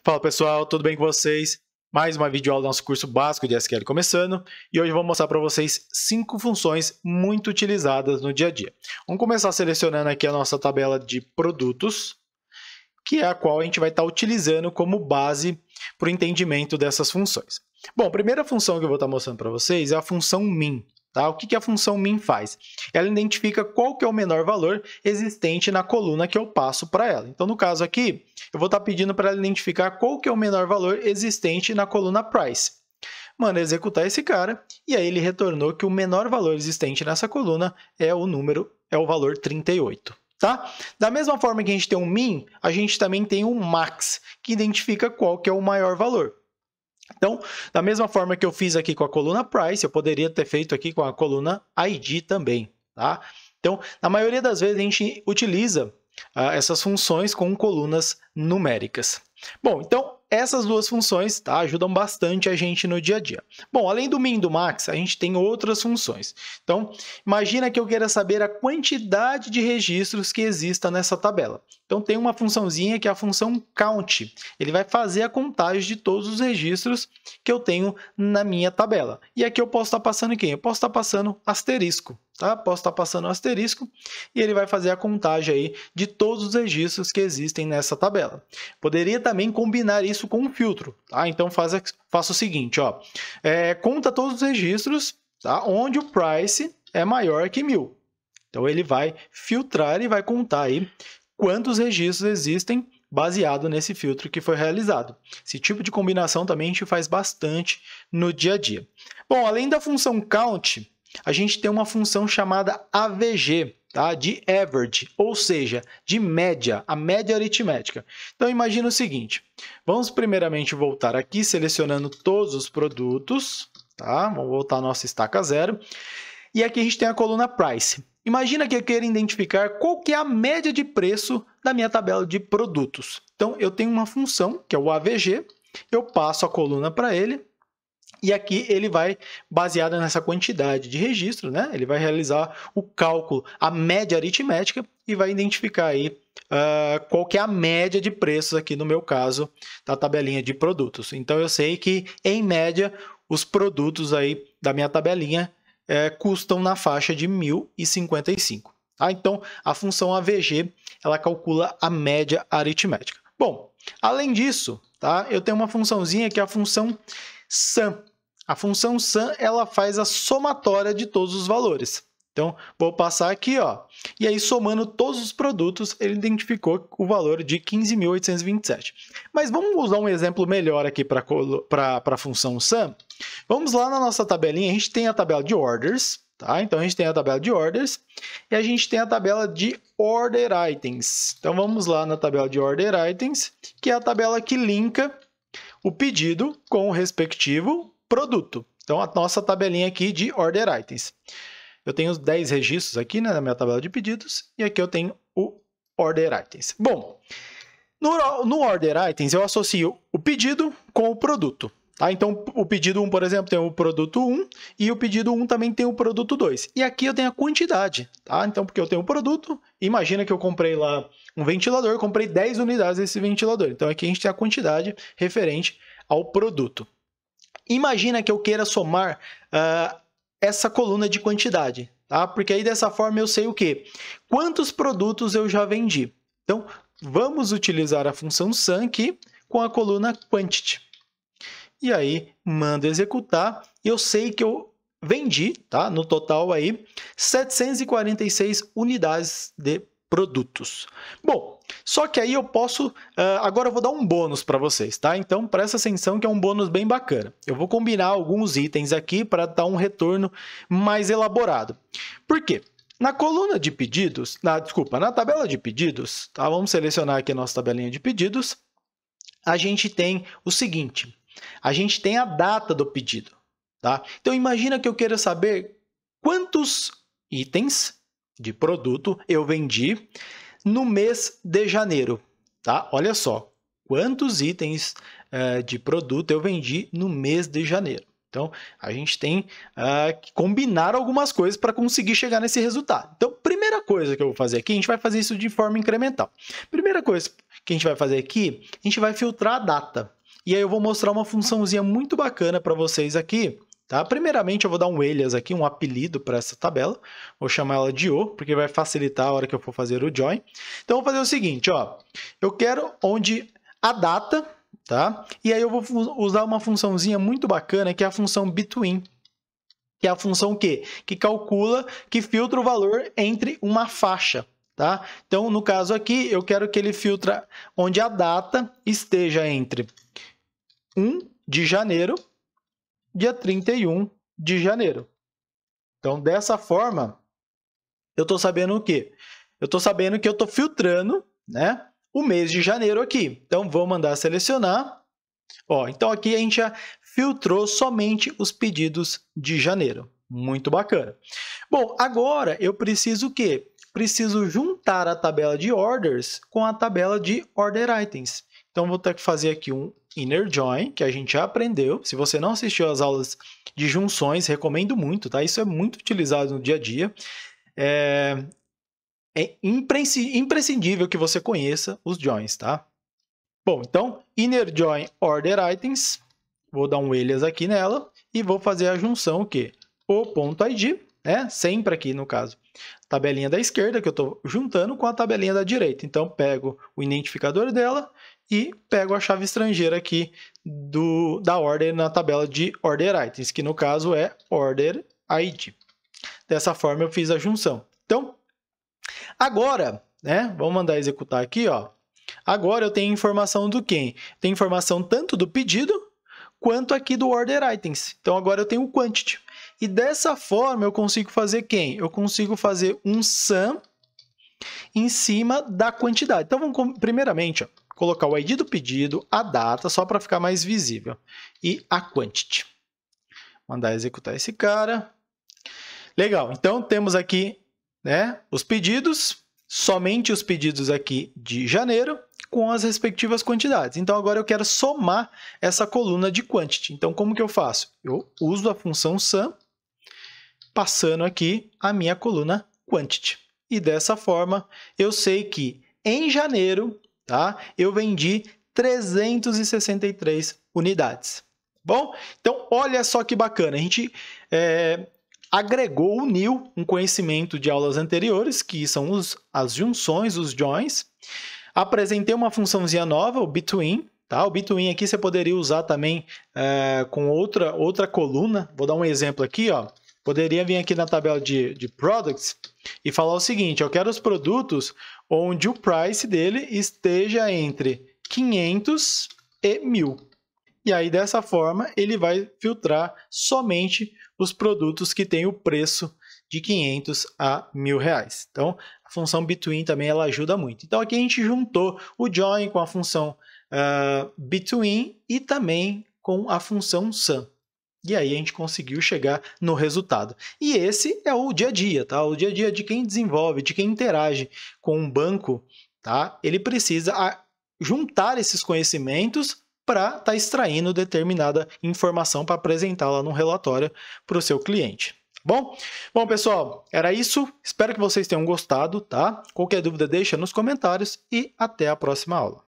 Fala pessoal, tudo bem com vocês? Mais uma videoaula do nosso curso básico de SQL começando e hoje eu vou mostrar para vocês 5 funções muito utilizadas no dia a dia. Vamos começar selecionando aqui a nossa tabela de produtos, que é a qual a gente vai estar utilizando como base para o entendimento dessas funções. Bom, a primeira função que eu vou estar mostrando para vocês é a função min. Tá? O que a função min faz? Ela identifica qual que é o menor valor existente na coluna que eu passo para ela. Então, no caso aqui, eu vou estar pedindo para ela identificar qual que é o menor valor existente na coluna price. Manda executar esse cara, e aí ele retornou que o menor valor existente nessa coluna é o valor 38. Tá? Da mesma forma que a gente tem um min, a gente também tem um max, que identifica qual que é o maior valor. Então, da mesma forma que eu fiz aqui com a coluna price, eu poderia ter feito aqui com a coluna ID também. Tá? Então, na maioria das vezes, a gente utiliza essas funções com colunas numéricas. Bom, então, essas duas funções ajudam bastante a gente no dia a dia. Bom, além do min e do max, a gente tem outras funções. Então, imagina que eu queira saber a quantidade de registros que exista nessa tabela. Então, tem uma funçãozinha que é a função count. Ele vai fazer a contagem de todos os registros que eu tenho na minha tabela. E aqui eu posso estar passando quem? Eu posso estar passando asterisco. Tá? Posso estar passando asterisco e ele vai fazer a contagem aí de todos os registros que existem nessa tabela. Poderia também combinar isso com um filtro. Tá? Então, faça o seguinte, ó, conta todos os registros, tá? Onde o price é maior que 1000. Então, ele vai filtrar e vai contar aí quantos registros existem baseado nesse filtro que foi realizado. Esse tipo de combinação também a gente faz bastante no dia a dia. Bom, além da função count, a gente tem uma função chamada AVG, tá? De average, ou seja, de média, a média aritmética. Então, imagina o seguinte, vamos primeiramente voltar aqui, selecionando todos os produtos, tá? Vamos voltar à nossa estaca 0, e aqui a gente tem a coluna price. Imagina que eu queira identificar qual que é a média de preço da minha tabela de produtos. Então, eu tenho uma função, que é o AVG, eu passo a coluna para ele, e aqui ele vai, baseado nessa quantidade de registro, né? Ele vai realizar o cálculo, a média aritmética, e vai identificar aí qual que é a média de preços aqui, no meu caso, da tabelinha de produtos. Então, eu sei que, em média, os produtos aí da minha tabelinha custam na faixa de 1.055. Tá? Então, a função AVG, ela calcula a média aritmética. Bom, além disso, tá? Eu tenho uma funçãozinha que é a função sum. A função sum, ela faz a somatória de todos os valores. Então, vou passar aqui, ó, e aí somando todos os produtos, ele identificou o valor de 15.827. Mas vamos usar um exemplo melhor aqui para a função sum. Vamos lá na nossa tabelinha, a gente tem a tabela de orders, tá? Então, a gente tem a tabela de orders e a gente tem a tabela de order items. Então, vamos lá na tabela de order items, que é a tabela que linka o pedido com o respectivo produto. Então, a nossa tabelinha aqui de order items. Eu tenho os 10 registros aqui, né, na minha tabela de pedidos, e aqui eu tenho o order items. Bom, no order items eu associo o pedido com o produto. Tá? Então, o pedido 1, por exemplo, tem o produto 1 e o pedido 1 também tem o produto 2. E aqui eu tenho a quantidade. Tá? Então, porque eu tenho o produto, imagina que eu comprei lá um ventilador, comprei 10 unidades desse ventilador. Então, aqui a gente tem a quantidade referente ao produto. Imagina que eu queira somar essa coluna de quantidade, tá? Porque aí dessa forma eu sei o quê? Quantos produtos eu já vendi. Então, vamos utilizar a função sum aqui com a coluna quantity. E aí, mando executar, eu sei que eu vendi, tá? No total aí, 746 unidades de produtos. Bom, só que aí eu posso... agora eu vou dar um bônus para vocês, tá? Então, presta atenção que é um bônus bem bacana. Eu vou combinar alguns itens aqui para dar um retorno mais elaborado. Por quê? Na coluna de pedidos... na tabela de pedidos, tá? Vamos selecionar aqui a nossa tabelinha de pedidos. A gente tem o seguinte... A gente tem a data do pedido, tá? Então, imagina que eu queira saber quantos itens de produto eu vendi no mês de janeiro, tá? Olha só, quantos itens de produto eu vendi no mês de janeiro. Então, a gente tem que combinar algumas coisas para conseguir chegar nesse resultado. Então, primeira coisa que eu vou fazer aqui, a gente vai fazer isso de forma incremental. Primeira coisa que a gente vai fazer aqui, a gente vai filtrar a data. E aí eu vou mostrar uma funçãozinha muito bacana para vocês aqui. Tá? Primeiramente, eu vou dar um alias aqui, um apelido para essa tabela. Vou chamar ela de O, porque vai facilitar a hora que eu for fazer o join. Então, eu vou fazer o seguinte, ó. Eu quero onde a data, tá? E aí eu vou usar uma funçãozinha muito bacana, que é a função between. Que é a função que calcula, que filtra o valor entre uma faixa. Tá? Então, no caso aqui, eu quero que ele filtre onde a data esteja entre 1 de janeiro dia 31 de janeiro. Então, dessa forma, eu estou sabendo o quê? Eu estou sabendo que eu estou filtrando, né, o mês de janeiro aqui. Então, vou mandar selecionar. Ó, então, aqui a gente já filtrou somente os pedidos de janeiro. Muito bacana. Bom, agora eu preciso o quê? Preciso juntar a tabela de orders com a tabela de order items. Então, vou ter que fazer aqui um inner join, que a gente já aprendeu. Se você não assistiu às aulas de junções, recomendo muito, tá? Isso é muito utilizado no dia a dia. É imprescindível que você conheça os joins, tá? Bom, então, inner join order items. Vou dar um alias aqui nela e vou fazer a junção o quê? O.id, né? Sempre aqui, no caso, tabelinha da esquerda, que eu estou juntando com a tabelinha da direita. Então, pego o identificador dela e pego a chave estrangeira aqui da order na tabela de order items, que no caso é order ID. Dessa forma, eu fiz a junção. Então, agora, né? Vamos mandar executar aqui, ó. Agora eu tenho informação do quem? Tem informação tanto do pedido quanto aqui do order items. Então, agora eu tenho o quantity. E dessa forma, eu consigo fazer quem? Eu consigo fazer um sum em cima da quantidade. Então, vamos primeiramente, ó, colocar o ID do pedido, a data, só para ficar mais visível, e a quantity. Mandar executar esse cara. Legal, então temos aqui, né, os pedidos, somente os pedidos aqui de janeiro, com as respectivas quantidades. Então, agora eu quero somar essa coluna de quantity. Então, como que eu faço? Eu uso a função sum, passando aqui a minha coluna quantity. E dessa forma, eu sei que em janeiro, tá, eu vendi 363 unidades. Bom, então olha só que bacana. A gente agregou, uniu um conhecimento de aulas anteriores, que são as junções, os joins. Apresentei uma funçãozinha nova, o between. Tá? O between aqui você poderia usar também com outra coluna. Vou dar um exemplo aqui, ó. Poderia vir aqui na tabela de products e falar o seguinte, eu quero os produtos onde o price dele esteja entre 500 e 1.000. E aí, dessa forma, ele vai filtrar somente os produtos que têm o preço de 500 a 1.000 reais. Então, a função between também ela ajuda muito. Então, aqui a gente juntou o join com a função between e também com a função sum. E aí a gente conseguiu chegar no resultado. E esse é o dia a dia, tá? O dia a dia de quem desenvolve, de quem interage com um banco, tá? Ele precisa juntar esses conhecimentos para estar extraindo determinada informação para apresentá-la no relatório para o seu cliente. Bom, pessoal, era isso. Espero que vocês tenham gostado, tá? Qualquer dúvida deixa nos comentários e até a próxima aula.